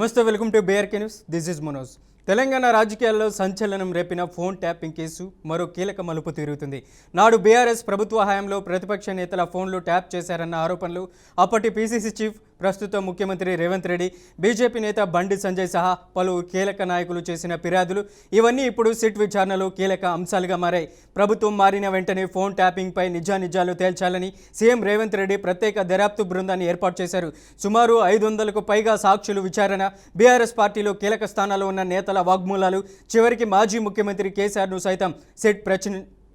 నమస్తే, welcome to BRK news. This is Manoj. Telangana రాజకీయాల్లో సంచలనం రేపిన ఫోన్ ట్యాపింగ్ కేసు మరో కీలక మలుపు తిరుగుతుంది. నాడు బీఆర్ఎస్ ప్రభుత్వ హయాంలో ప్రతిపక్ష నేతల ఫోన్లు ట్యాప్ చేశారన్న ఆరోపణలు, అప్పటి పీసీసీ చీఫ్, ప్రస్తుత ముఖ్యమంత్రి రేవంత్ రెడ్డి, బీజేపీ నేత బండి సంజయ్ సహా పలువురు కీలక నాయకులు చేసిన ఫిర్యాదులు ఇవన్నీ ఇప్పుడు సిట్ విచారణలో కీలక అంశాలుగా మారాయి. ప్రభుత్వం మారిన వెంటనే ఫోన్ ట్యాపింగ్పై నిజానిజాలు తేల్చాలని సీఎం రేవంత్ రెడ్డి ప్రత్యేక దర్యాప్తు బృందాన్ని ఏర్పాటు చేశారు. సుమారు 500కు పైగా సాక్షులు విచారణ, బీఆర్ఎస్ పార్టీలో కీలక స్థానాల్లో ఉన్న నేతల వాగ్మూలాలు, చివరికి మాజీ ముఖ్యమంత్రి కేసీఆర్ను సైతం సిట్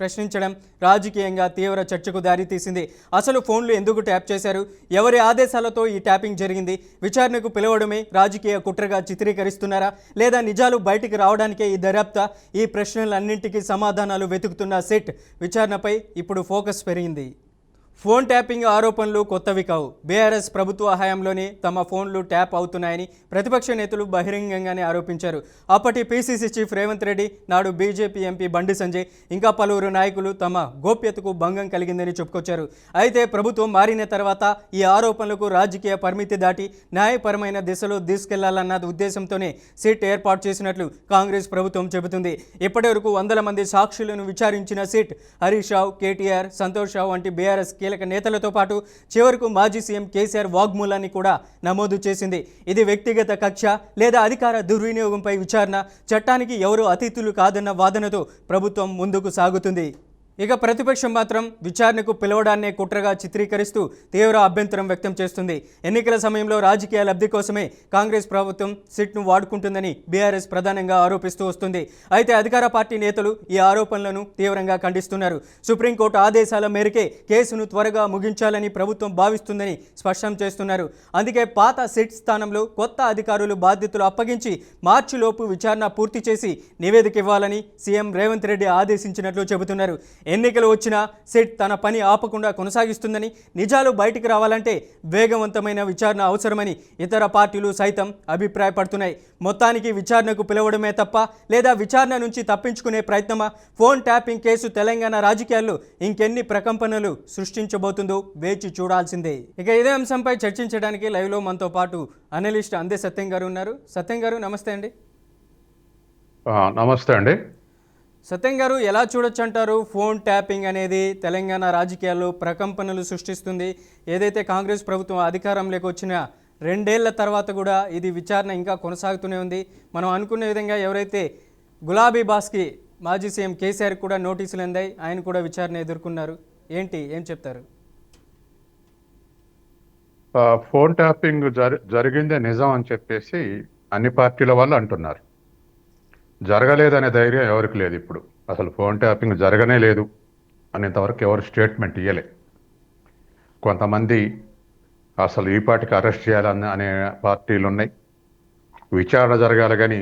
ప్రశ్నించడం రాజకీయంగా తీవ్ర చర్చకు దారితీసింది. అసలు ఫోన్లు ఎందుకు ట్యాప్ చేశారు, ఎవరి ఆదేశాలతో ఈ ట్యాపింగ్ జరిగింది, విచారణకు పిలవడమే రాజకీయ కుట్రగా చిత్రీకరిస్తున్నారా, లేదా నిజాలు బయటికి రావడానికే ఈ దర్యాప్తు? ఈ ప్రశ్నలన్నింటికీ సమాధానాలు వెతుకుతున్న సిట్ విచారణపై ఇప్పుడు ఫోకస్ పెరిగింది. ఫోన్ ట్యాపింగ్ ఆరోపణలు కొత్తవి కావు. బీఆర్ఎస్ ప్రభుత్వ హయాంలోనే తమ ఫోన్లు ట్యాప్ అవుతున్నాయని ప్రతిపక్ష నేతలు బహిరంగంగానే ఆరోపించారు. అప్పటి పీసీసీ చీఫ్ రేవంత్ రెడ్డి, నాడు బీజేపీ ఎంపీ బండి సంజయ్, ఇంకా పలువురు నాయకులు తమ గోప్యతకు భంగం కలిగిందని చెప్పుకొచ్చారు. అయితే ప్రభుత్వం మారిన తర్వాత ఈ ఆరోపణలకు రాజకీయ పరిమితి దాటి న్యాయపరమైన దిశలో తీసుకెళ్లాలన్న ఉద్దేశంతోనే సిట్ ఏర్పాటు చేసినట్లు కాంగ్రెస్ ప్రభుత్వం చెబుతుంది. ఇప్పటి వరకు 100 మంది సాక్షులను విచారించిన సిట్ హరీష్ రావు, కేటీఆర్, సంతోష్ రావు వంటి బీఆర్ఎస్ కీలక నేతలతో పాటు చివరకు మాజీ సీఎం కేసీఆర్ వాగ్మూలాన్ని కూడా నమోదు చేసింది. ఇది వ్యక్తిగత కక్ష లేదా అధికార దుర్వినియోగంపై విచారణ, చట్టానికి ఎవరూ అతిథులు కాదన్న వాదనతో ప్రభుత్వం ముందుకు సాగుతుంది. ఇక ప్రతిపక్షం మాత్రం విచారణకు పిలవడాన్నే కుట్రగా చిత్రీకరిస్తూ తీవ్ర అభ్యంతరం వ్యక్తం చేస్తుంది. ఎన్నికల సమయంలో రాజకీయ లబ్ధి కోసమే కాంగ్రెస్ ప్రభుత్వం సిట్ను వాడుకుంటుందని బీఆర్ఎస్ ప్రధానంగా ఆరోపిస్తూ వస్తుంది. అయితే అధికార పార్టీ నేతలు ఈ ఆరోపణలను తీవ్రంగా ఖండిస్తున్నారు. సుప్రీంకోర్టు ఆదేశాల మేరకే కేసును త్వరగా ముగించాలని ప్రభుత్వం భావిస్తుందని స్పష్టం చేస్తున్నారు. అందుకే పాత సిట్ స్థానంలో కొత్త అధికారులు బాధ్యతలు అప్పగించి మార్చిలోపు విచారణ పూర్తి చేసి నివేదిక ఇవ్వాలని సీఎం రేవంత్ రెడ్డి ఆదేశించినట్లు చెబుతున్నారు. ఎన్నికలు వచ్చినా సిట్ తన పని ఆపకుండా కొనసాగిస్తుందని, నిజాలు బయటికి రావాలంటే వేగవంతమైన విచారణ అవసరమని ఇతర పార్టీలు సైతం అభిప్రాయపడుతున్నాయి. మొత్తానికి విచారణకు పిలవడమే తప్ప, లేదా విచారణ నుంచి తప్పించుకునే ప్రయత్నమా? ఫోన్ ట్యాపింగ్ కేసు తెలంగాణ రాజకీయాల్లో ఇంకెన్ని ప్రకంపనలు సృష్టించబోతుందో వేచి చూడాల్సిందే. ఇక ఇదే అంశంపై చర్చించడానికి లైవ్లో మనతో పాటు అనలిస్ట్ అందే సత్యం గారు ఉన్నారు. సత్యం గారు, నమస్తే అండి. నమస్తే అండి. సత్యం గారు, ఎలా చూడొచ్చు అంటారు? ఫోన్ ట్యాపింగ్ అనేది తెలంగాణ రాజకీయాల్లో ప్రకంపనలు సృష్టిస్తుంది. ఏదైతే కాంగ్రెస్ ప్రభుత్వం అధికారంలోకి వచ్చిన 2 ఏళ్ల తర్వాత కూడా ఇది విచారణ ఇంకా కొనసాగుతూనే ఉంది. మనం అనుకునే విధంగా ఎవరైతే గులాబీ బాస్కి మాజీ సీఎం కేసీఆర్ కూడా నోటీసులు అందాయి, ఆయన కూడా విచారణ ఎదుర్కొన్నారు. ఏం చెప్తారు? ఫోన్ ట్యాపింగ్ జరిగిందే నిజం అని చెప్పేసి అన్ని పార్టీల వాళ్ళు అంటున్నారు. జరగలేదనే ధైర్యం ఎవరికి లేదు. ఇప్పుడు అసలు ఫోన్ ట్యాపింగ్ జరగనే లేదు అనేంతవరకు ఎవరు స్టేట్మెంట్ ఇవ్వలే. కొంతమంది అసలు ఈ పార్టీకి అరెస్ట్ చేయాలని అనే పార్టీలు ఉన్నాయి. విచారణ జరగాలి కానీ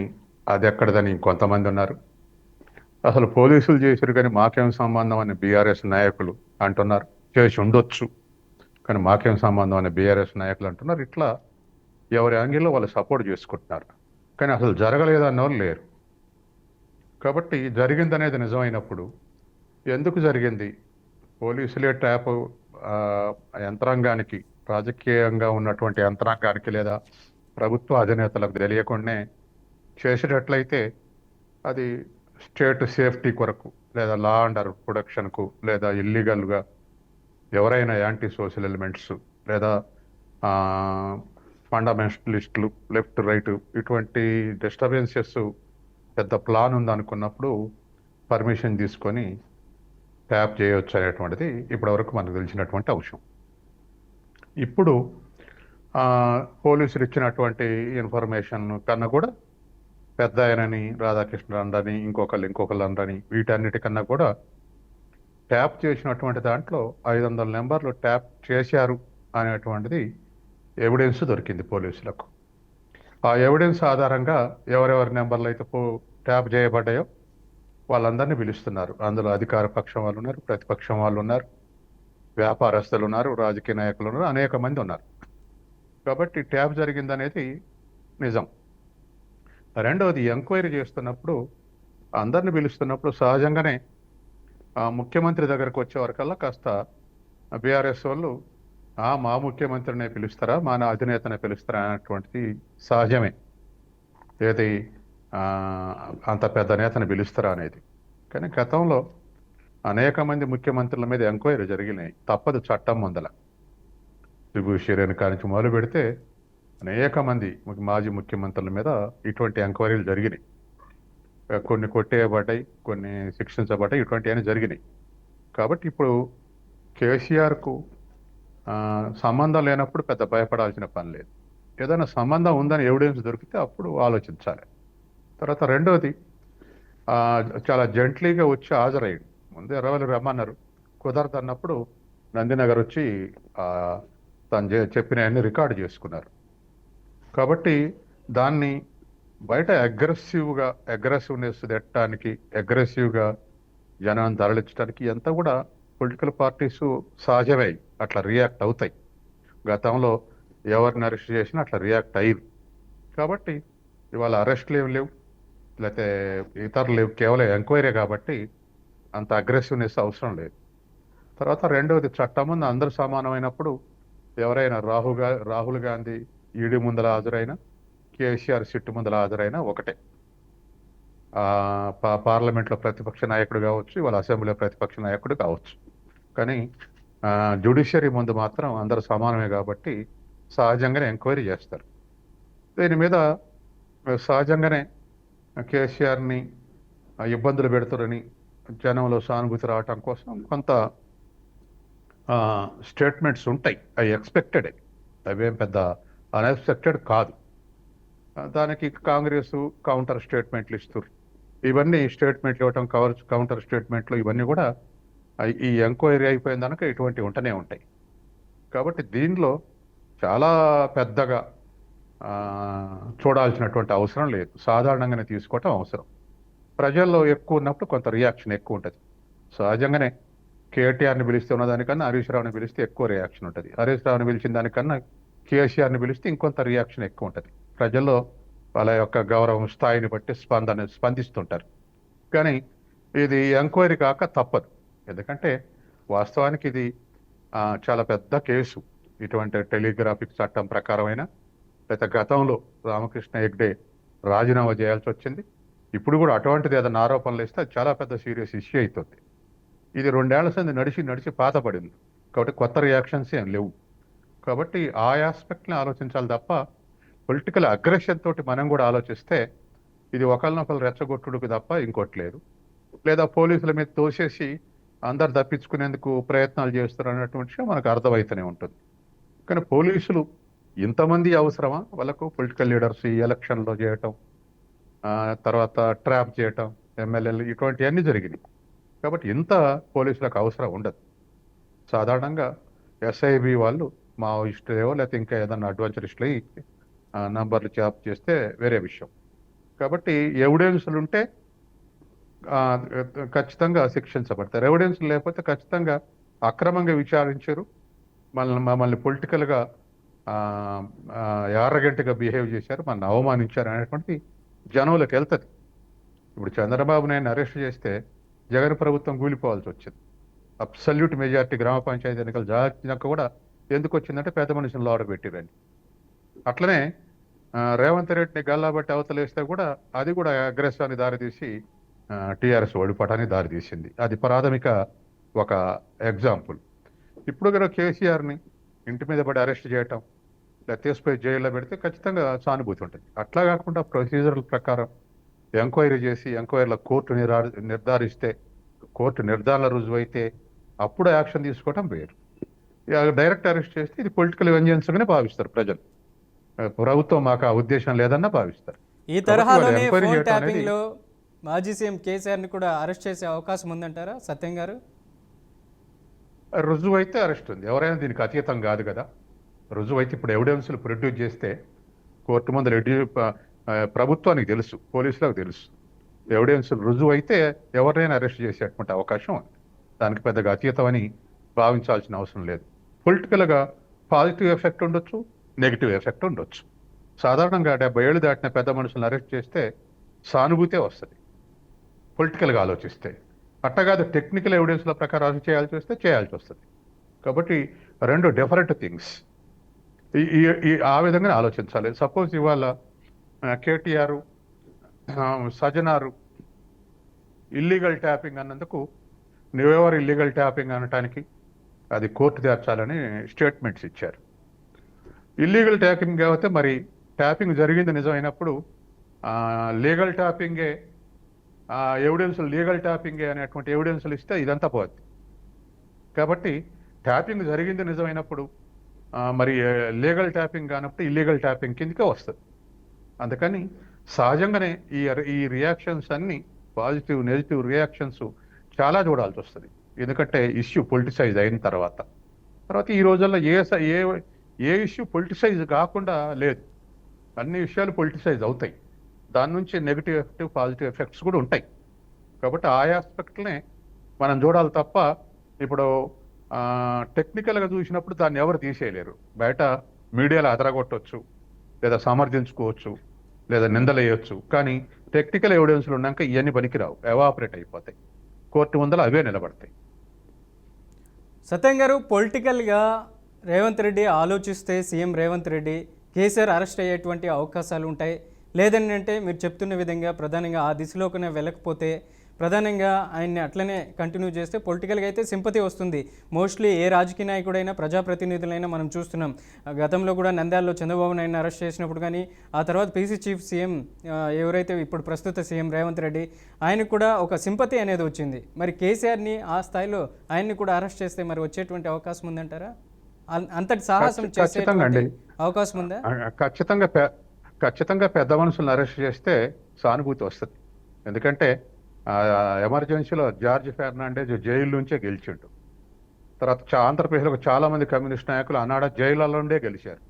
అది ఎక్కడదని కొంతమంది ఉన్నారు. అసలు పోలీసులు చేశారు కానీ మాకేం సంబంధం అని బీఆర్ఎస్ నాయకులు అంటున్నారు. చేసి ఉండొచ్చు కానీ మాకేం సంబంధం అని బీఆర్ఎస్ నాయకులు అంటున్నారు. ఇట్లా ఎవరి యాంగిల్లో వాళ్ళు సపోర్ట్ చేసుకుంటున్నారు. కానీ అసలు జరగలేదన్న వాళ్ళు లేరు. కాబట్టి జరిగిందనేది నిజమైనప్పుడు ఎందుకు జరిగింది? పోలీసులే ట్యాప్ యంత్రాంగానికి, రాజకీయంగా ఉన్నటువంటి యంత్రాంగానికి లేదా ప్రభుత్వ అధినేతలకు తెలియకుండానే చేసేటట్లయితే అది స్టేట్ సేఫ్టీ కొరకు, లేదా లా అండ్ ఆర్డర్ ప్రొడక్షన్కు, లేదా ఇల్లీగల్గా ఎవరైనా యాంటీ సోషల్ ఎలిమెంట్స్ లేదా ఫండమెంటలిస్టులు, లెఫ్ట్ రైట్ ఇటువంటి డిస్టర్బెన్సెస్ పెద్ద ప్లాన్ ఉందనుకున్నప్పుడు పర్మిషన్ తీసుకొని ట్యాప్ చేయవచ్చు అనేటువంటిది ఇప్పటివరకు మనకు తెలిసినటువంటి అంశం. ఇప్పుడు పోలీసులు ఇచ్చినటువంటి ఇన్ఫర్మేషన్ కన్నా కూడా పెద్ద ఆయనని, రాధాకృష్ణ అండని, ఇంకొకళ్ళు అండని, వీటన్నిటికన్నా కూడా ట్యాప్ చేసినటువంటి దాంట్లో 500 నెంబర్లు ట్యాప్ చేశారు అనేటువంటిది ఎవిడెన్స్ దొరికింది పోలీసులకు. ఆ ఎవిడెన్స్ ఆధారంగా ఎవరెవరి నెంబర్లు అయితే ట్యాప్ చేయబడ్డాయో వాళ్ళందరినీ పిలుస్తున్నారు. అందులో అధికార పక్షం వాళ్ళు ఉన్నారు, ప్రతిపక్షం వాళ్ళు ఉన్నారు, వ్యాపారస్తులు ఉన్నారు, రాజకీయ నాయకులు ఉన్నారు, అనేక మంది ఉన్నారు. కాబట్టి ట్యాప్ జరిగిందనేది నిజం. రెండవది, ఎంక్వైరీ చేస్తున్నప్పుడు అందరిని పిలుస్తున్నప్పుడు సహజంగానే ముఖ్యమంత్రి దగ్గరకు వచ్చే వరకల్లా కాస్త బీఆర్ఎస్ వాళ్ళు మా ముఖ్యమంత్రినే పిలుస్తారా, మా అధినేతనే పిలుస్తారా అనేటువంటిది సహజమే. ఏది ఆ, అంత పెద్ద నేతను పిలుస్తారా అనేది. కానీ గతంలో అనేక మంది ముఖ్యమంత్రుల మీద ఎంక్వైరీ జరిగినాయి, తప్పదు చట్టం ముందల. విభూషణ్ కానించి మొదలు పెడితే అనేక మంది మాజీ ముఖ్యమంత్రుల మీద ఇటువంటి ఎంక్వైరీలు జరిగినాయి. కొన్ని కొట్టేయబడ్డాయి, కొన్ని శిక్షించబడ్డాయి, ఇటువంటివన్నీ జరిగినాయి. కాబట్టి ఇప్పుడు కేసీఆర్కు సంబంధం లేనప్పుడు పెద్ద భయపడాల్సిన పని లేదు. ఏదైనా సంబంధం ఉందని ఎవిడెన్స్ దొరికితే అప్పుడు ఆలోచించాలి. తర్వాత రెండోది, ఆ, చాలా జెంట్లీగా వచ్చి హాజరయ్యాడు. ముందు 20 రమ్మన్నారు, కుదరదు అన్నప్పుడు నందినగర్ వచ్చి ఆ, తను చెప్పినవన్నీ రికార్డు చేసుకున్నారు. కాబట్టి దాన్ని బయట అగ్రెసివ్నెస్ తెట్టడానికి, అగ్రెసివ్గా జనాన్ని తరలించడానికి ఎంత కూడా పొలిటికల్ పార్టీస్ సహజమే అట్లా రియాక్ట్ అవుతాయి. గతంలో ఎవరిని అరెస్ట్ చేసినా అట్లా రియాక్ట్ అయ్యి. కాబట్టి ఇవాళ అరెస్ట్లు ఏమి లేవు, లేకపోతే ఇతరులు లేవు, కేవలం ఎంక్వైరీ కాబట్టి అంత అగ్రెసివ్నెస్ అవసరం లేదు. తర్వాత రెండవది, చట్టం ముందు అందరూ సమానమైనప్పుడు ఎవరైనా రాహుల్ గాంధీ ఈడీ ముందల హాజరైనా, కేసీఆర్ సిట్టు ముందల హాజరైనా ఒకటే. పార్లమెంట్లో ప్రతిపక్ష నాయకుడు కావచ్చు, ఇవాళ అసెంబ్లీలో ప్రతిపక్ష నాయకుడు కావచ్చు. కానీ జ్యుడిషియరీ ముందు మాత్రం అందరూ సమానమే కాబట్టి సహజంగానే ఎంక్వైరీ చేస్తారు. దీని మీద సహజంగానే కేసీఆర్ని ఇబ్బందులు పెడుతారని జనంలో సానుభూతి రావటం కోసం కొంత స్టేట్మెంట్స్ ఉంటాయి. అవి ఎక్స్పెక్టెడ్, అవేం పెద్ద అన్ఎక్స్పెక్టెడ్ కాదు. దానికి కాంగ్రెస్ కౌంటర్ స్టేట్మెంట్లు ఇస్తారు. ఇవన్నీ స్టేట్మెంట్లు ఇవ్వటం, కౌంటర్ స్టేట్మెంట్లు, ఇవన్నీ కూడా ఈ ఎంక్వైరీ అయిపోయిన దానిక ఇటువంటివి ఉంటూనే ఉంటాయి. కాబట్టి దీనిలో చాలా పెద్దగా చూడాల్సినటువంటి అవసరం లేదు, సాధారణంగానే తీసుకోవటం అవసరం. ప్రజల్లో ఎక్కువ ఉన్నప్పుడు కొంత రియాక్షన్ ఎక్కువ ఉంటుంది. సహజంగానే కేటీఆర్ని పిలిస్తే ఉన్నదానికన్నా హరీష్ రావుని పిలిస్తే ఎక్కువ రియాక్షన్ ఉంటుంది. హరీష్ రావుని పిలిచిన దానికన్నా కేసీఆర్ని పిలిస్తే ఇంకొంత రియాక్షన్ ఎక్కువ ఉంటుంది. ప్రజల్లో వాళ్ళ యొక్క గౌరవం స్థాయిని బట్టి స్పందిస్తుంటారు. కానీ ఇది ఎంక్వైరీ కాక తప్పదు. ఎందుకంటే వాస్తవానికి ఇది చాలా పెద్ద కేసు. ఇటువంటి టెలిగ్రాఫిక్ చట్టం ప్రకారమైన, లేకపోతే గతంలో రామకృష్ణ హెగ్డే రాజీనామా చేయాల్సి వచ్చింది. ఇప్పుడు కూడా అటువంటిది ఏదైనా ఆరోపణలు ఇస్తే అది చాలా పెద్ద సీరియస్ ఇష్యూ అవుతుంది. ఇది 2 ఏళ్ల సంది నడిచి పాత పడింది. కాబట్టి కొత్త రియాక్షన్స్ ఏం లేవు. కాబట్టి ఆ ఆస్పెక్ట్ని ఆలోచించాలి తప్ప పొలిటికల్ అగ్రెషన్ తోటి మనం కూడా ఆలోచిస్తే ఇది ఒకరినొకరు రెచ్చగొట్టుడుకు తప్ప ఇంకోటి లేదు. లేదా పోలీసుల మీద తోసేసి అందరు తప్పించుకునేందుకు ప్రయత్నాలు చేస్తారు అన్నటువంటి విషయం మనకు అర్థమవుతూనే ఉంటుంది. కానీ పోలీసులు ఇంతమంది అవసరమా? వాళ్ళకు పొలిటికల్ లీడర్స్ ఈ ఎలక్షన్లో చేయటం, తర్వాత ట్రాప్ చేయటం, ఎమ్మెల్యేలు, ఇటువంటివన్నీ జరిగినాయి. కాబట్టి ఇంత పోలీసులకు అవసరం ఉండదు. సాధారణంగా ఎస్ఐబి వాళ్ళు మావోయిస్టులేవో లేకపోతే ఇంకా ఏదన్నా అడ్వెంచరిస్టులు నంబర్లు చాప్ చేస్తే వేరే విషయం. కాబట్టి ఎవిడెన్స్లు ఉంటే ఖచ్చితంగా శిక్షించబడతారు. ఎవిడెన్స్ లేకపోతే ఖచ్చితంగా అక్రమంగా విచారించారు, మమ్మల్ని పొలిటికల్గా యారగెంట్గా బిహేవ్ చేశారు, మనల్ని అవమానించారు అనేటువంటి జనంలోకి వెళ్తుంది. ఇప్పుడు చంద్రబాబు నాయుడు అరెస్ట్ చేస్తే జగన్ ప్రభుత్వం కూలిపోవాల్సి వచ్చింది. అబ్సల్యూట్ మెజారిటీ గ్రామ పంచాయతీ ఎన్నికలు జాగ్రత్త కూడా ఎందుకు వచ్చిందంటే పెద్ద మనుషులను లోడ పెట్టిరండి. అట్లనే రేవంత్ రెడ్డిని గల్లాబట్టి అవతలేస్తే కూడా అది కూడా అగ్రెసివ్ని దారితీసి టీఆర్ఎస్ ఓడిపోవటానికి దారితీసింది. అది ప్రాథమిక ఒక ఎగ్జాంపుల్. ఇప్పుడు కూడా కేసీఆర్ని ఇంటి మీద పడి అరెస్ట్ చేయటం, లేదా తీసుకుపోయి జైల్లో పెడితే ఖచ్చితంగా సానుభూతి ఉంటుంది. అట్లా కాకుండా ప్రొసీజర్ల ప్రకారం ఎంక్వైరీ చేసి ఎంక్వైరీలో కోర్టు నిర్ధారిస్తే, కోర్టు నిర్ధారణ రుజువైతే అప్పుడు యాక్షన్ తీసుకోవటం వేరు. డైరెక్ట్ అరెస్ట్ చేస్తే ఇది పొలిటికల్ వెంజెన్స్గానే భావిస్తారు ప్రజలు. ప్రభుత్వం మాకు ఆ ఉద్దేశం లేదన్నా భావిస్తారు. ఈ తరహాలోనే ఫోన్ ట్యాపింగ్ లో మాజీ సీఎం కేసీఆర్ని కూడా అరెస్ట్ చేసే అవకాశం ఉందంటారా సత్యం గారు? రుజువు అయితే అరెస్ట్ ఉంది. ఎవరైనా దీనికి అతీతం కాదు కదా. రుజువు అయితే ఇప్పుడు ఎవిడెన్స్లు ప్రొడ్యూస్ చేస్తే కోర్టు ముందు ప్రభుత్వానికి తెలుసు, పోలీసులకు తెలుసు. ఎవిడెన్స్ రుజువు అయితే ఎవరినైనా అరెస్ట్ చేసేటువంటి అవకాశం ఉంది. దానికి పెద్దగా అతీతం అని భావించాల్సిన అవసరం లేదు. పొలిటికల్గా పాజిటివ్ ఎఫెక్ట్ ఉండొచ్చు, నెగిటివ్ ఎఫెక్ట్ ఉండొచ్చు. సాధారణంగా 70 ఏళ్ళు దాటిన పెద్ద మనుషులను అరెస్ట్ చేస్తే సానుభూతే వస్తుంది పొలిటికల్గా ఆలోచిస్తే. అట్టగాదు టెక్నికల్ ఎవిడెన్స్ల ప్రకారం అరెస్ట్ చేయాల్సి వస్తే చేయాల్సి వస్తుంది. కాబట్టి రెండు డిఫరెంట్ థింగ్స్. ఆ విధంగానే ఆలోచించాలి. సపోజ్ ఇవాళ కేటీఆర్ సజ్జనారు ఇల్లీగల్ ట్యాపింగ్ అన్నందుకు నువ్వెవరు ఇల్లీగల్ ట్యాపింగ్ అనటానికి అది కోర్టు తీర్చాలని స్టేట్మెంట్స్ ఇచ్చారు. ఇల్లీగల్ ట్యాపింగ్ కాబట్టి మరి ట్యాపింగ్ జరిగింది నిజమైనప్పుడు లీగల్ ట్యాపింగే ఎవిడెన్స్ లీగల్ ట్యాపింగే అనేటువంటి ఎవిడెన్స్లు ఇస్తే ఇదంతా పోద్ది. కాబట్టి ట్యాపింగ్ జరిగింది నిజమైనప్పుడు మరి లీగల్ ట్యాపింగ్ కానప్పుడు ఇల్లీగల్ ట్యాపింగ్ కిందకే వస్తుంది. అందుకని సహజంగానే ఈ రియాక్షన్స్ అన్ని పాజిటివ్ నెగిటివ్ రియాక్షన్స్ చాలా చూడాల్సి వస్తుంది. ఎందుకంటే ఇష్యూ పొలిటిసైజ్ అయిన తర్వాత ఈ రోజుల్లో ఏ ఇష్యూ పొలిటిసైజ్ కాకుండా లేదు. అన్ని విషయాలు పొలిటిసైజ్ అవుతాయి. దాని నుంచి నెగిటివ్ ఎఫెక్టివ్ పాజిటివ్ ఎఫెక్ట్స్ కూడా ఉంటాయి. కాబట్టి ఆ ఆస్పెక్ట్లనే మనం చూడాలి తప్ప ఇప్పుడు టెక్నికల్గా చూసినప్పుడు దాన్ని ఎవరు తీసేయలేరు. బయట మీడియాలో అదరగొట్టవచ్చు, లేదా సమర్థించుకోవచ్చు, లేదా నిందలేయచ్చు. కానీ టెక్నికల్ ఎవిడెన్స్లు ఉన్నాక ఇవన్నీ పనికిరావు, ఎవాపరేట్ అయిపోతాయి. కోర్టు ముందర అవే నిలబడతాయి. సత్యం గారు, పొలిటికల్గా రేవంత్ రెడ్డి ఆలోచిస్తే సీఎం రేవంత్ రెడ్డి కేసీఆర్ అరెస్ట్ అయ్యేటువంటి అవకాశాలు ఉంటాయి. లేదని అంటే మీరు చెప్తున్న విధంగా ప్రధానంగా ఆ దిశలోకి వెళ్ళకపోతే ప్రధానంగా ఆయన్ని అట్లనే కంటిన్యూ చేస్తే పొలిటికల్గా అయితే సింపతి వస్తుంది. మోస్ట్లీ ఏ రాజకీయ నాయకుడైనా ప్రజాప్రతినిధులైనా మనం చూస్తున్నాం. గతంలో కూడా నంద్యాలలో చంద్రబాబు నాయుడుని అరెస్ట్ చేసినప్పుడు కానీ, ఆ తర్వాత పీసీ చీఫ్ సీఎం ఎవరైతే ఇప్పుడు ప్రస్తుత సీఎం రేవంత్ రెడ్డి, ఆయనకు కూడా ఒక సింపతి అనేది వచ్చింది. మరి కేసీఆర్ని ఆ స్థాయిలో ఆయన్ని కూడా అరెస్ట్ చేస్తే మరి వచ్చేటువంటి అవకాశం ఉందంటారా? అంతటి సాహసం చేసేటువంటి అవకాశం ఉందా? ఖచ్చితంగా పెద్ద మనుషులను అరెస్ట్ చేస్తే సానుభూతి వస్తుంది. ఎందుకంటే ఎమర్జెన్సీలో జార్జ్ ఫెర్నాండెజ్ జైలు నుంచే గెలిచిండు. తర్వాత ఆంధ్రప్రదేశ్లో చాలా మంది కమ్యూనిస్ట్ నాయకులు ఆనాడ జైళ్ళలో ఉండే గెలిచారు.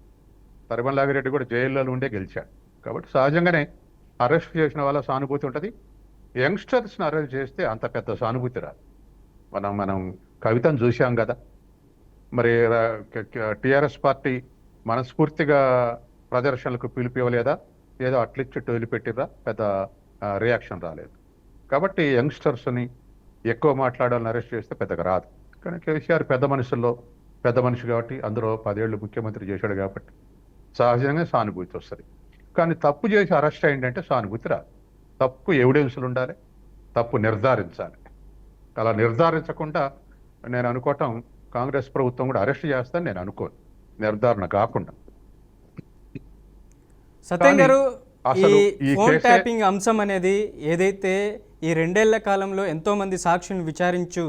తరిమల్లాగిరెడ్డి కూడా జైల్లో ఉండే గెలిచాడు. కాబట్టి సహజంగానే అరెస్ట్ చేసిన వాళ్ళ సానుభూతి ఉంటుంది. యంగ్స్టర్స్ని అరెస్ట్ చేస్తే అంత పెద్ద సానుభూతి రాదు. మనం కవితను చూసాం కదా. మరి టిఆర్ఎస్ పార్టీ మనస్ఫూర్తిగా ప్రదర్శనలకు పిలిపివ్వలేదా? ఏదో అట్లిచ్చి వదిలిపెట్టిరా, పెద్ద రియాక్షన్ రాలేదు. కాబట్టి యంగ్స్టర్స్ని ఎక్కువ మాట్లాడాలని అరెస్ట్ చేస్తే పెద్దగా రాదు. కానీ కేసీఆర్ పెద్ద మనిషి కాబట్టి, అందులో 10 ఏళ్ళు ముఖ్యమంత్రి చేశాడు కాబట్టి సహజంగా సానుభూతి వస్తుంది. కానీ తప్పు చేసి అరెస్ట్ అయిందంటే సానుభూతి రాదు. తప్పు ఎవిడెన్స్లు ఉండాలి, తప్పు నిర్ధారించాలి. అలా నిర్ధారించకుండా నేను అనుకోవటం కాంగ్రెస్ ప్రభుత్వం కూడా అరెస్ట్ చేస్తాను నేను అనుకోను, నిర్ధారణ కాకుండా. సత్యం గారు, ఈ ఫోన్ ట్యాపింగ్ అంశం అనేది ఏదైతే ఈ 2 ఏళ్ల కాలంలో ఎంతోమంది సాక్షులను విచారించు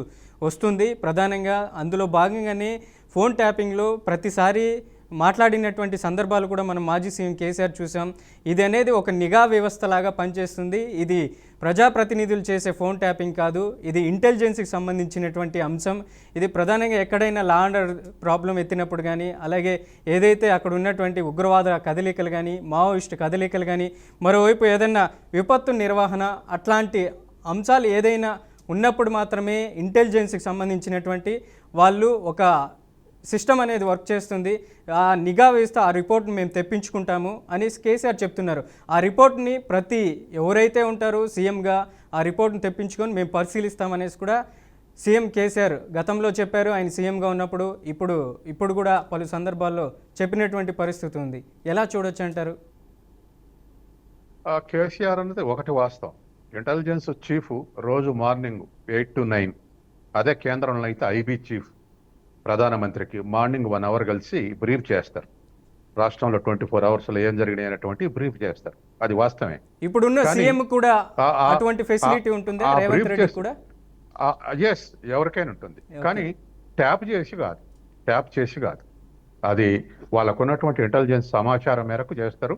వస్తుంది. ప్రధానంగా అందులో భాగంగానే ఫోన్ ట్యాపింగ్లో ప్రతిసారి మాట్లాడినటువంటి సందర్భాలు కూడా మనం మాజీ సీఎం కేసీఆర్ చూసాం. ఇది అనేది ఒక నిఘా వ్యవస్థలాగా పనిచేస్తుంది. ఇది ప్రజాప్రతినిధులు చేసే ఫోన్ ట్యాపింగ్ కాదు, ఇది ఇంటెలిజెన్స్కి సంబంధించినటువంటి అంశం. ఇది ప్రధానంగా ఎక్కడైనా లా అండ్ ఆర్డర్ ప్రాబ్లం ఎత్తినప్పుడు కానీ, అలాగే ఏదైతే అక్కడ ఉన్నటువంటి ఉగ్రవాద కదలికలు కానీ, మావోయిస్టు కదలికలు కానీ, మరోవైపు ఏదైనా విపత్తు నిర్వహణ అట్లాంటి అంశాలు ఏదైనా ఉన్నప్పుడు మాత్రమే ఇంటెలిజెన్స్కి సంబంధించినటువంటి వాళ్ళు ఒక సిస్టమ్ అనేది వర్క్ చేస్తుంది. ఆ నిఘా వ్యవస్థ ఆ రిపోర్ట్ని మేము తెప్పించుకుంటాము అని కేసీఆర్ చెప్తున్నారు. ఆ రిపోర్ట్ని ఎవరైతే ఉంటారో సీఎంగా ఆ రిపోర్ట్ని తెప్పించుకొని మేము పరిశీలిస్తామనేసి కూడా సీఎం కేసీఆర్ గతంలో చెప్పారు. ఆయన సీఎంగా ఉన్నప్పుడు ఇప్పుడు కూడా పలు సందర్భాల్లో చెప్పినటువంటి పరిస్థితి ఉంది. ఎలా చూడొచ్చు అంటారు? కేసీఆర్ అన్నది ఒకటి వాస్తవం. ఇంటెలిజెన్స్ చీఫ్ రోజు మార్నింగ్ 8 to 9, అదే కేంద్రంలో అయితే ఐబీ చీఫ్ ప్రధానమంత్రికి మార్నింగ్ 1 hour కలిసి బ్రీఫ్ చేస్తారు. రాష్ట్రంలో 24 hours ఏం జరిగినాయి అనేటువంటి బ్రీఫ్ చేస్తారు. అది వాస్తవమే. ఇప్పుడున్న సీఎం కూడా అటువంటి ఫెసిలిటీ ఉంటుందా? రేవంత్ రెడ్డి కూడా ఎస్, ఎవరికైనా ఉంటుంది. కానీ ట్యాప్ చేసి కాదు. అది వాళ్ళకున్నటువంటి ఇంటెలిజెన్స్ సమాచారం మేరకు చేస్తారు.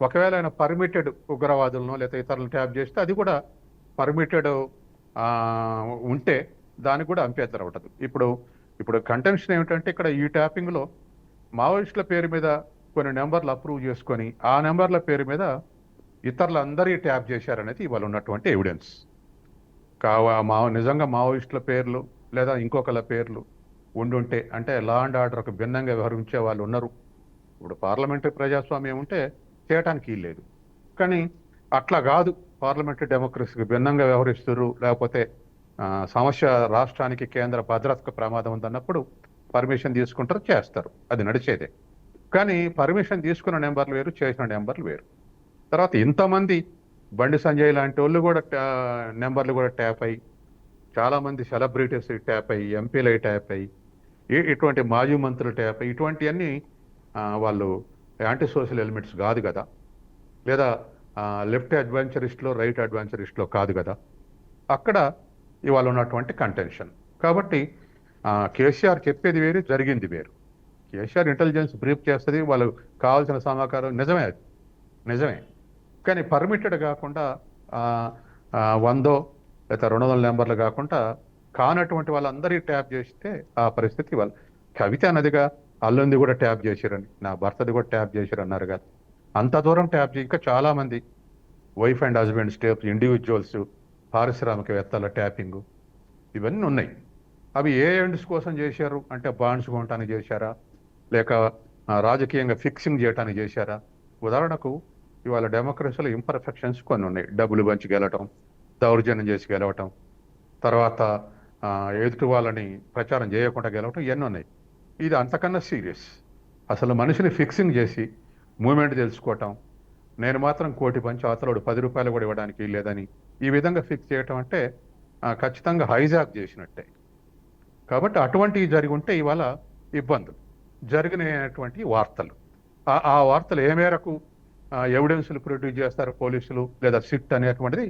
ఒకవేళ ఆయన పర్మిటెడ్ ఉగ్రవాదులను లేదా ఇతరులను ట్యాప్ చేస్తే అది కూడా పర్మిటెడ్ ఉంటే దానికి కూడా అభ్యంతరం ఉంటుంది. ఇప్పుడు కంటెన్షన్ ఏమిటంటే ఇక్కడ ఈ ట్యాపింగ్లో మావోయిస్టుల పేరు మీద కొన్ని నెంబర్లు అప్రూవ్ చేసుకొని ఆ నెంబర్ల పేరు మీద ఇతరులందరూ ట్యాప్ చేశారనేది ఇవాళ ఉన్నటువంటి ఎవిడెన్స్. నిజంగా మావోయిస్టుల పేర్లు లేదా ఇంకొకళ్ళ పేర్లు ఉండుంటే, అంటే లా అండ్ ఆర్డర్కు భిన్నంగా వ్యవహరించే వాళ్ళు ఉన్నారు. ఇప్పుడు పార్లమెంటరీ ప్రజాస్వామ్యం ఉంటే చేయటానికి లేదు. కానీ అట్లా కాదు, పార్లమెంటరీ డెమోక్రసీకి భిన్నంగా వ్యవహరిస్తారు, లేకపోతే సమస్య రాష్ట్రానికి కేంద్ర భద్రతకు ప్రమాదం ఉందన్నప్పుడు పర్మిషన్ తీసుకుంటారు, చేస్తారు. అది నడిచేదే. కానీ పర్మిషన్ తీసుకున్న నెంబర్లు వేరు, చేసిన నెంబర్లు వేరు. తర్వాత ఇంతమంది బండి సంజయ్ లాంటి వాళ్ళు కూడా నెంబర్లు కూడా ట్యాప్ అయ్యి, చాలామంది సెలబ్రిటీస్ ట్యాప్ అయ్యి, ఎంపీలు ట్యాప్ అయ్యి, ఇటువంటి మాజీ మంత్రులు ట్యాప్ అయ్యి, ఇటువంటివన్నీ వాళ్ళు యాంటీ సోషల్ ఎలిమెంట్స్ కాదు కదా, లేదా లెఫ్ట్ అడ్వెంచరిస్ట్లో రైట్ అడ్వెంచరిస్ట్లో కాదు కదా. అక్కడ ఇవాళ ఉన్నటువంటి కంటెన్షన్. కాబట్టి కేసీఆర్ చెప్పేది వేరు, జరిగింది వేరు. కేసీఆర్ ఇంటెలిజెన్స్ బ్రీఫ్ చేస్తుంది, వాళ్ళు కావాల్సిన సమాచారం నిజమే, అది నిజమే. కానీ పర్మిటెడ్ కాకుండా 100 లేదా 200 నెంబర్లు కాకుండా కానటువంటి వాళ్ళందరికీ ట్యాప్ చేస్తే ఆ పరిస్థితి వాళ్ళు. కవిత అన్నదిగా అల్లుంది కూడా ట్యాప్ చేశారని, నా భర్తది కూడా ట్యాప్ చేశారు అన్నారు కదా. అంత దూరం ట్యాప్ చేసి ఇంకా చాలామంది వైఫ్ అండ్ హస్బెండ్ స్టేప్, ఇండివిజువల్స్, పారిశ్రామికవేత్తల ట్యాపింగ్ ఇవన్నీ ఉన్నాయి. అవి ఏ ఎండ్స్ కోసం చేశారు అంటే బాండ్స్ కొనడానికి చేశారా, లేక రాజకీయంగా ఫిక్సింగ్ చేయడానికి చేశారా? ఉదాహరణకు ఇవాళ డెమోక్రసీలో ఇంపర్ఫెక్షన్స్ కొన్ని ఉన్నాయి. డబ్బులు పంచి గెలవటం, దౌర్జన్యం చేసి గెలవటం, తర్వాత ఎదుటి వాళ్ళని ప్రచారం చేయకుండా గెలవటం, ఇవన్నీ ఉన్నాయి. ఇది అంతకన్నా సీరియస్. అసలు మనిషిని ఫిక్సింగ్ చేసి మూమెంట్ తెలుసుకోవటం, నేను మాత్రం కోటి పంచి అవతలోడు 10 రూపాయలు కూడా ఇవ్వడానికి లేదని ఈ విధంగా ఫిక్స్ చేయటం అంటే ఖచ్చితంగా హైజాక్ చేసినట్టే. కాబట్టి అటువంటివి జరిగి ఉంటే ఇవాళ ఇబ్బందులు జరిగినటువంటి వార్తలు, ఆ వార్తలు ఏ మేరకు ఎవిడెన్స్లు ప్రొడ్యూస్ చేస్తారు పోలీసులు లేదా సిట్ అనేటువంటిది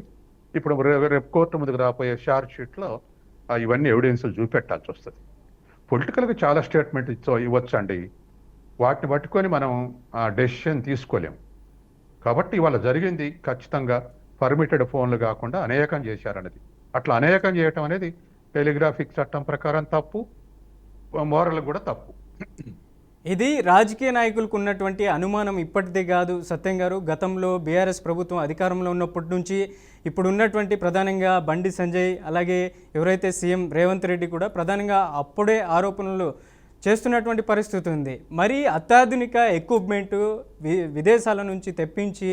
ఇప్పుడు రేపు కోర్టు ముందుకు రాబోయే షార్ట్ షీట్లో ఇవన్నీ ఎవిడెన్స్లు చూపెట్టాల్సి వస్తుంది. పొలిటికల్గా చాలా స్టేట్మెంట్ ఇవ్వచ్చండి, వాటిని పట్టుకొని మనం డెసిషన్ తీసుకోలేము. కాబట్టి ఇవాళ జరిగింది ఖచ్చితంగా పర్మిటెడ్ ఫోన్లు కాకుండా అనేకం చేశారనేది. అట్లా అనేకం చేయటం అనేది టెలిగ్రాఫిక్ చట్టం ప్రకారం తప్పు, మోరల్ కూడా తప్పు. ఇది రాజకీయ నాయకులకు ఉన్నటువంటి అనుమానం ఇప్పటిదే కాదు సత్యం గారు. గతంలో బీఆర్ఎస్ ప్రభుత్వం అధికారంలో ఉన్నప్పటి నుంచి ఇప్పుడు ఉన్నటువంటి ప్రధానంగా బండి సంజయ్, అలాగే ఎవరైతే సీఎం రేవంత్ రెడ్డి కూడా ప్రధానంగా అప్పుడే ఆరోపణలు చేస్తున్నటువంటి పరిస్థితి ఉంది. మరి అత్యాధునిక ఎక్విప్మెంటు విదేశాల నుంచి తెప్పించి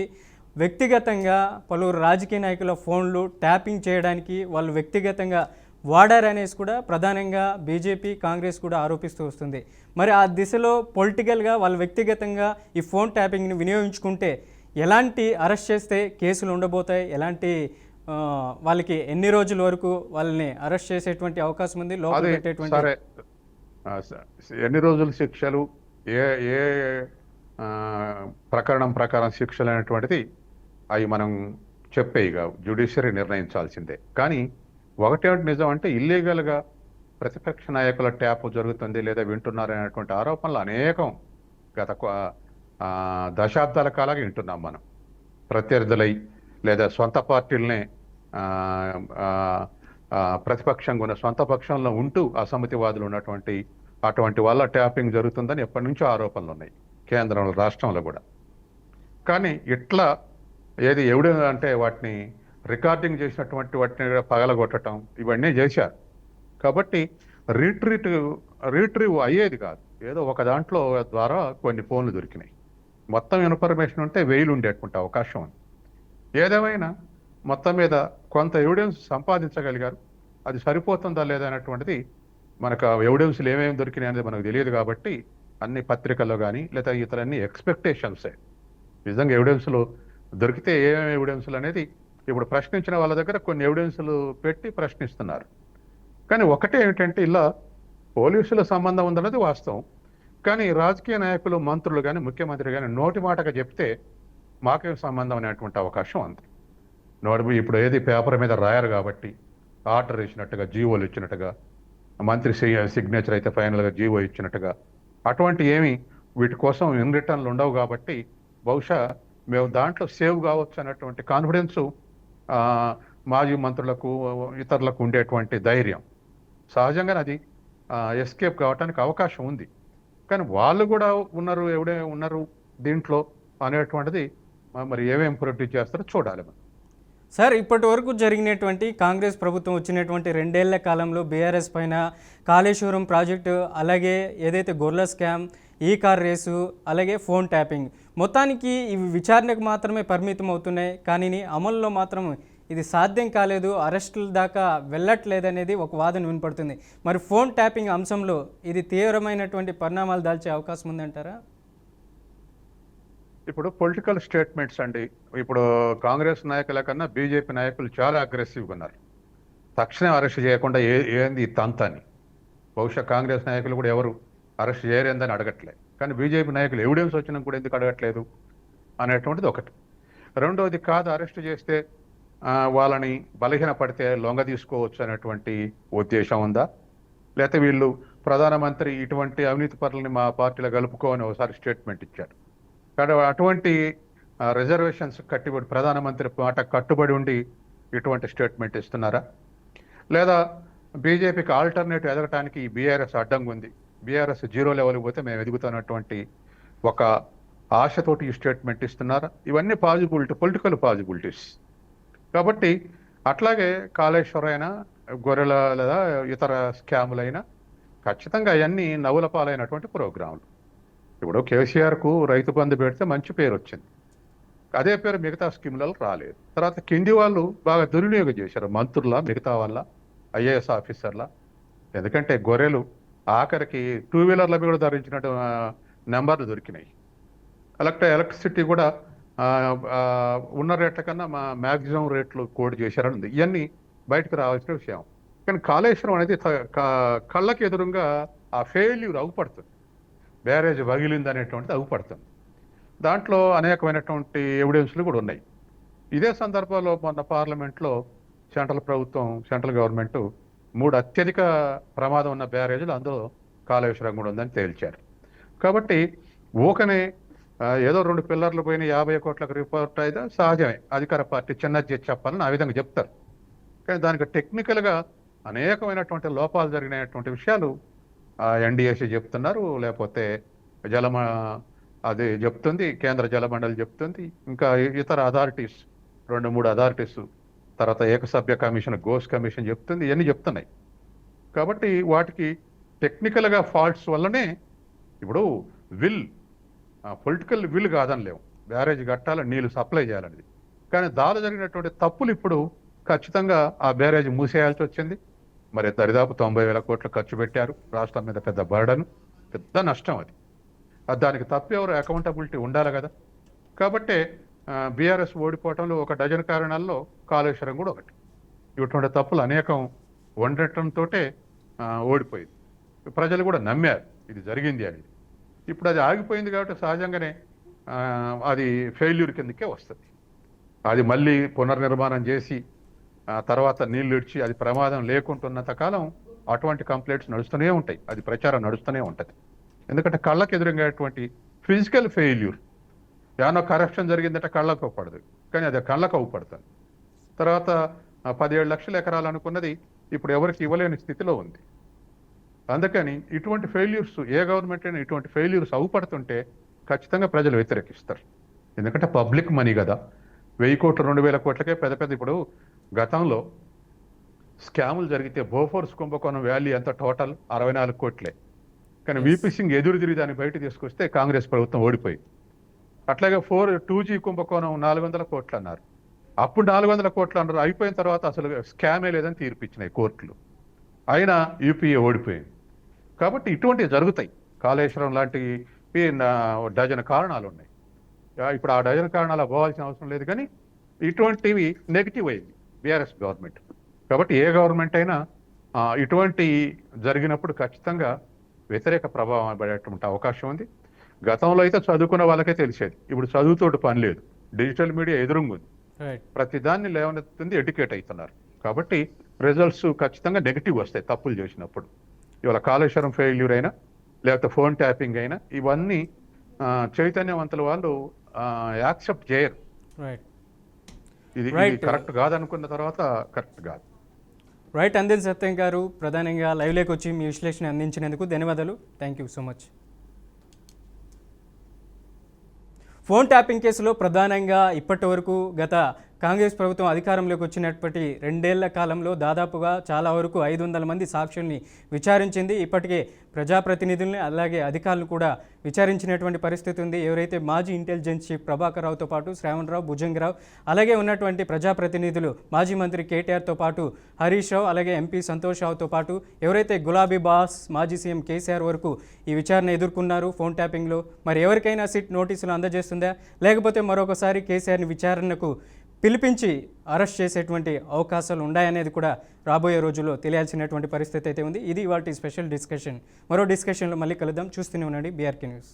వ్యక్తిగతంగా పలువురు రాజకీయ నాయకుల ఫోన్లు ట్యాపింగ్ చేయడానికి వాళ్ళు వ్యక్తిగతంగా వాడారనేసి కూడా ప్రధానంగా బీజేపీ, కాంగ్రెస్ కూడా ఆరోపిస్తూ వస్తుంది. మరి ఆ దిశలో పొలిటికల్గా వాళ్ళు వ్యక్తిగతంగా ఈ ఫోన్ ట్యాపింగ్ని వినియోగించుకుంటే ఎలాంటి అరెస్ట్ చేస్తే కేసులు ఉండబోతాయి, ఎలాంటి వాళ్ళకి ఎన్ని రోజుల వరకు వాళ్ళని అరెస్ట్ చేసేటువంటి అవకాశం ఉంది, లోపల పెట్టేటువంటి ఎన్ని రోజుల శిక్షలు, ఏ ఏ ప్రకరణం ప్రకారం శిక్షలు అనేటువంటిది అవి మనం చెప్పేయిగా జ్యుడిషియరీ నిర్ణయించాల్సిందే. కానీ ఒకటే నిజం అంటే ఇల్లీగల్గా ప్రతిపక్ష నాయకుల ట్యాప్ జరుగుతుంది లేదా వింటున్నారనేటువంటి ఆరోపణలు అనేకం గత దశాబ్దాల కాలంగా వింటున్నాం మనం. ప్రత్యర్థులై లేదా సొంత పార్టీలనే ప్రతిపక్షంగా ఉన్న సొంత పక్షంలో ఉంటూ అసమ్మతివాదులు ఉన్నటువంటి అటువంటి వాళ్ళ ట్యాపింగ్ జరుగుతుందని ఎప్పటి నుంచో ఆరోపణలు ఉన్నాయి కేంద్రంలో, రాష్ట్రంలో కూడా. కానీ ఇట్లా ఏది ఎవిడెన్స్ అంటే వాటిని రికార్డింగ్ చేసినటువంటి వాటిని పగలగొట్టడం ఇవన్నీ చేశారు. కాబట్టి రీట్రీవ్ అయ్యేది కాదు, ఏదో ఒక దాంట్లో ద్వారా కొన్ని ఫోన్లు దొరికినాయి. మొత్తం ఇన్ఫర్మేషన్ ఉంటే 1000 ఉండేటువంటి అవకాశం ఉంది. ఏదేమైనా మొత్తం మీద కొంత ఎవిడెన్స్ సంపాదించగలిగారు. అది సరిపోతుందా లేదా అనేటువంటిది మనకు ఎవిడెన్స్లు ఏమేమి దొరికినాయి అనేది మనకు తెలియదు. కాబట్టి అన్ని పత్రికల్లో కానీ లేదా ఇతరన్ని ఎక్స్పెక్టేషన్సే. నిజంగా ఎవిడెన్స్లు దొరికితే ఏమేమి ఎవిడెన్స్లు అనేది ఇప్పుడు ప్రశ్నించిన వాళ్ళ దగ్గర కొన్ని ఎవిడెన్స్లు పెట్టి ప్రశ్నిస్తున్నారు. కానీ ఒకటే ఏమిటంటే ఇలా పోలీసుల సంబంధం ఉందన్నది వాస్తవం. కానీ రాజకీయ నాయకులు, మంత్రులు కానీ, ముఖ్యమంత్రి కానీ నోటి మాటగా చెప్తే మాకేం సంబంధం అనేటువంటి అవకాశం ఉంది. ఇప్పుడు ఏది పేపర్ మీద రాయరు కాబట్టి ఆర్డర్ ఇచ్చినట్టుగా, జీవోలు ఇచ్చినట్టుగా, మంత్రి సిగ్నేచర్ అయితే ఫైనల్గా జీవో ఇచ్చినట్టుగా అటువంటి ఏమి వీటి కోసం ఇన్ రిటర్న్లు ఉండవు. కాబట్టి బహుశా మేము దాంట్లో సేవ్ కావచ్చు అన్నటువంటి కాన్ఫిడెన్సు మాజీ మంత్రులకు, ఇతరులకు ఉండేటువంటి ధైర్యం సహజంగా అది ఎస్కేప్ కావడానికి అవకాశం ఉంది. కానీ వాళ్ళు కూడా ఉన్నారు దీంట్లో అనేటువంటిది మరి ఏమేమి ప్రొడ్యూస్ చేస్తారో చూడాలి మనం. సార్, ఇప్పటి వరకు జరిగినటువంటి కాంగ్రెస్ ప్రభుత్వం వచ్చినటువంటి 2 ఏళ్ల కాలంలో బీఆర్ఎస్ పైన కాళేశ్వరం ప్రాజెక్టు, అలాగే ఏదైతే గొర్రెల స్కామ్, ఈ కార్ రేసు, అలాగే ఫోన్ ట్యాపింగ్, మొత్తానికి ఇవి విచారణకు మాత్రమే పరిమితం అవుతున్నాయి. కానీ అమలులో మాత్రం ఇది సాధ్యం కాలేదు, అరెస్టుల దాకా వెళ్ళట్లేదనేది ఒక వాదన వినపడుతుంది. మరి ఫోన్ ట్యాపింగ్ అంశంలో ఇది తీవ్రమైనటువంటి పరిణామాలు దాల్చే అవకాశం ఉందంటారా? ఇప్పుడు పొలిటికల్ స్టేట్మెంట్స్ అండి. ఇప్పుడు కాంగ్రెస్ నాయకుల కన్నా బీజేపీ నాయకులు చాలా అగ్రెసివ్గా ఉన్నారు. తక్షణం అరెస్ట్ చేయకుండా ఏంది ఈ తంత అని. బహుశా కాంగ్రెస్ నాయకులు కూడా ఎవరు అరెస్ట్ చేయరేందని అడగట్లేదు. కానీ బీజేపీ నాయకులు ఎవిడెన్స్ వచ్చినా కూడా ఎందుకు అడగట్లేదు అనేటువంటిది ఒకటి. రెండవది, కాదు అరెస్ట్ చేస్తే వాళ్ళని బలహీనపడితే లొంగ తీసుకోవచ్చు అనేటువంటి ఉద్దేశం ఉందా? లేకపోతే వీళ్ళు ప్రధానమంత్రి ఇటువంటి అవినీతి పరులని మా పార్టీలో కలుపుకోని ఒకసారి స్టేట్మెంట్ ఇచ్చారు. కానీ అటువంటి రిజర్వేషన్స్ కట్టుబడి ప్రధానమంత్రి మాట కట్టుబడి ఉండి ఇటువంటి స్టేట్మెంట్ ఇస్తున్నారా? లేదా బీజేపీకి ఆల్టర్నేటివ్ ఎదగటానికి ఈ బీఆర్ఎస్ అడ్డంగా ఉంది, బీఆర్ఎస్ జీరో లెవెల్కి పోతే మేము ఎదుగుతున్నటువంటి ఒక ఆశతోటి ఈ స్టేట్మెంట్ ఇస్తున్నారా? ఇవన్నీ పొలిటికల్ పాజిబిలిటీస్. కాబట్టి అట్లాగే కాళేశ్వరం అయినా, గొర్రెల లేదా ఇతర స్కాములైనా ఖచ్చితంగా అవన్నీ నవ్వుల పాలైనటువంటి ప్రోగ్రాంలు. ఇప్పుడు కేసీఆర్కు రైతు బంధు పెడితే మంచి పేరు వచ్చింది, అదే పేరు మిగతా స్కీములలో రాలేదు. తర్వాత కింది వాళ్ళు బాగా దుర్వినియోగం చేశారు, మంత్రుల, మిగతా వాళ్ళ, ఐఏఎస్ ఆఫీసర్ల. ఎందుకంటే గొర్రెలు ఆఖరికి 2 వీలర్ల మీద కూడా ధరించినట్టు నెంబర్లు దొరికినాయి. ఎలక్ట్రిసిటీ కూడా ఉన్న రేట్ల కన్నా మ్యాక్సిమం రేట్లు కోడ్ చేశారని ఉంది. ఇవన్నీ బయటకు రావాల్సిన విషయం. కానీ కాళేశ్వరం అనేది కళ్ళకి ఎదురుగా ఆ ఫెయిల్యూర్ అగుపడుతుంది, బ్యారేజ్ పగిలింది అనేటువంటిది అగుపడుతుంది. దాంట్లో అనేకమైనటువంటి ఎవిడెన్స్లు కూడా ఉన్నాయి. ఇదే సందర్భంలో మొన్న పార్లమెంట్లో సెంట్రల్ గవర్నమెంట్ 3 అత్యధిక ప్రమాదం ఉన్న బ్యారేజీలు అందులో కాళేశ్వరం కూడా ఉందని తేల్చారు. కాబట్టి ఊకనే ఏదో 2 పిల్లర్లు పోయిన 50 కోట్లకు రిపోర్ట్ అయితే సహజమే, అధికార పార్టీ చిన్నది చేసి చెప్పాలని ఆ విధంగా చెప్తారు. కానీ దానికి టెక్నికల్గా అనేకమైనటువంటి లోపాలు జరిగినటువంటి విషయాలు ఎన్డీఏసీ చెప్తున్నారు, లేకపోతే అది చెప్తుంది, కేంద్ర జలమండలి చెప్తుంది, ఇంకా ఇతర అథారిటీస్ 2-3 అథారిటీస్, తర్వాత ఏకసభ్య కమిషన్, గోస్ కమిషన్ చెప్తుంది, ఇవన్నీ చెప్తున్నాయి. కాబట్టి వాటికి టెక్నికల్గా ఫాల్ట్స్ వల్లనే ఇప్పుడు పొలిటికల్ విల్ కాదనిలేము, బ్యారేజ్ కట్టాలని, నీళ్లు సప్లై చేయాలనేది. కానీ దానిలో జరిగినటువంటి తప్పులు ఇప్పుడు ఖచ్చితంగా ఆ బ్యారేజ్ మూసేయాల్సి వచ్చింది. మరి దరిదాపు 90,000 కోట్లు ఖర్చు పెట్టారు, రాష్ట్రం మీద పెద్ద బర్డను, పెద్ద నష్టం అది. దానికి తప్పెవరు, అకౌంటబిలిటీ ఉండాలి కదా. కాబట్టే బీఆర్ఎస్ ఓడిపోవటంలో ఒక డజన్ కారణాల్లో కాళేశ్వరం కూడా ఒకటి. ఇటువంటి తప్పులు అనేకం ఉండటంతో ఓడిపోయింది. ప్రజలు కూడా నమ్మారు ఇది జరిగింది అనేది. ఇప్పుడు అది ఆగిపోయింది కాబట్టి సహజంగానే అది ఫెయిల్యూర్ కిందకే వస్తుంది. అది మళ్ళీ పునర్నిర్మాణం చేసి తర్వాత నీళ్లు ఇడ్చి అది ప్రమాదం లేకుంటున్నంత కాలం అటువంటి కంప్లైంట్స్ నడుస్తూనే ఉంటాయి, అది ప్రచారం నడుస్తూనే ఉంటుంది. ఎందుకంటే కళ్ళకు ఎదురుగాటువంటి ఫిజికల్ ఫెయిల్యూర్, ఏమన్నా కరప్షన్ జరిగిందంటే కళ్ళకు అవ్వపడదు, కానీ అది కళ్ళకు అవ్వపడుతుంది. తర్వాత 17 లక్షల ఎకరాలు అనుకున్నది ఇప్పుడు ఎవరికి ఇవ్వలేని స్థితిలో ఉంది. అందుకని ఇటువంటి ఫెయిల్యూర్స్, ఏ గవర్నమెంట్ అయినా ఇటువంటి ఫెయిల్యూర్స్ అవ్వపడుతుంటే ఖచ్చితంగా ప్రజలు వ్యతిరేకిస్తారు. ఎందుకంటే పబ్లిక్ మనీ కదా, 1000 కోట్లు 2000 కోట్లకే పెద్ద ఇప్పుడు గతంలో స్కాములు జరిగితే బోఫోర్స్ కుంభకోణం వాల్యూ ఎంత టోటల్ 64 కోట్లే. కానీ వీపీ సింగ్ ఎదురు తిరిగి దాన్ని బయట తీసుకొస్తే కాంగ్రెస్ ప్రభుత్వం ఓడిపోయింది. అట్లాగే 2G కుంభకోణం 400 కోట్లు అన్నారు, అప్పుడు 400 కోట్లు అన్నారు, అయిపోయిన తర్వాత అసలు స్కామే లేదని తీర్పిచ్చినాయి కోర్టులు, అయినా యూపీఏ ఓడిపోయింది. కాబట్టి ఇటువంటివి జరుగుతాయి. కాళేశ్వరం లాంటి డజన్ కారణాలు ఉన్నాయి. ఇప్పుడు ఆ డజన్ కారణాలు పోవాల్సిన అవసరం లేదు, కానీ ఇటువంటివి నెగిటివ్ అయింది బీఆర్ఎస్ గవర్నమెంట్. కాబట్టి ఏ గవర్నమెంట్ అయినా ఇటువంటి జరిగినప్పుడు ఖచ్చితంగా వ్యతిరేక ప్రభావం పడేటువంటి అవకాశం ఉంది. గతంలో అయితే చదువుకున్న వాళ్ళకే తెలిసేది, ఇప్పుడు చదువుతోటి పని లేదు, డిజిటల్ మీడియా ఎదురుంగుంది, ప్రతి దాన్ని లేవనెత్తుంది, ఎడ్యుకేట్ అవుతున్నారు. కాబట్టి రిజల్ట్స్ ఖచ్చితంగా నెగిటివ్ వస్తాయి తప్పులు చేసినప్పుడు. ఇవాళ కాళేశ్వరం ఫెయిల్యూర్ అయినా, లేకపోతే ఫోన్ ట్యాపింగ్ అయినా, ఇవన్నీ చైతన్యవంతుల వాళ్ళు యాక్సెప్ట్ చేయరు. ఇది కరెక్ట్ కాదనుకున్న తర్వాత కరెక్ట్ కాదు. రైట్. అందిల్ సత్యం గారు, ప్రధానంగా లైవ్లోకి వచ్చి మీ విశ్లేషణ అందించినందుకు ధన్యవాదాలు. Thank you so much. Phone tapping కేసులో ప్రధానంగా ఇప్పటి వరకు గత కాంగ్రెస్ ప్రభుత్వం అధికారంలోకి వచ్చినప్పటి 2 ఏళ్ల కాలంలో దాదాపుగా చాలా వరకు 500 మంది సాక్షుల్ని విచారించింది. ఇప్పటికే ప్రజాప్రతినిధుల్ని అలాగే అధికారులు కూడా విచారించినటువంటి పరిస్థితి ఉంది. ఎవరైతే మాజీ ఇంటెలిజెన్స్ చీఫ్ ప్రభాకర్ రావుతో పాటు శ్రావణ్ రావు, భుజంగరావు అలాగే ఉన్నటువంటి ప్రజాప్రతినిధులు మాజీ మంత్రి కేటీఆర్తో పాటు హరీష్ రావు అలాగే ఎంపీ సంతోష్ రావుతో పాటు ఎవరైతే గులాబీ బాస్ మాజీ సీఎం కేసీఆర్ వరకు ఈ విచారణ ఎదుర్కొన్నారు ఫోన్ ట్యాపింగ్లో. మరి ఎవరికైనా సిట్ నోటీసులు అందజేస్తుందా, లేకపోతే మరొకసారి కేసీఆర్ని విచారణకు పిలిపించి అరెస్ట్ చేసేటువంటి అవకాశాలు ఉన్నాయనేది కూడా రాబోయే రోజుల్లో తెలియాల్సినటువంటి పరిస్థితి అయితే ఉంది. ఇది ఇవాల్టి స్పెషల్ డిస్కషన్. మరో డిస్కషన్లో మళ్ళీ కలుద్దాం. చూస్తూనే ఉండండి బీఆర్కే న్యూస్.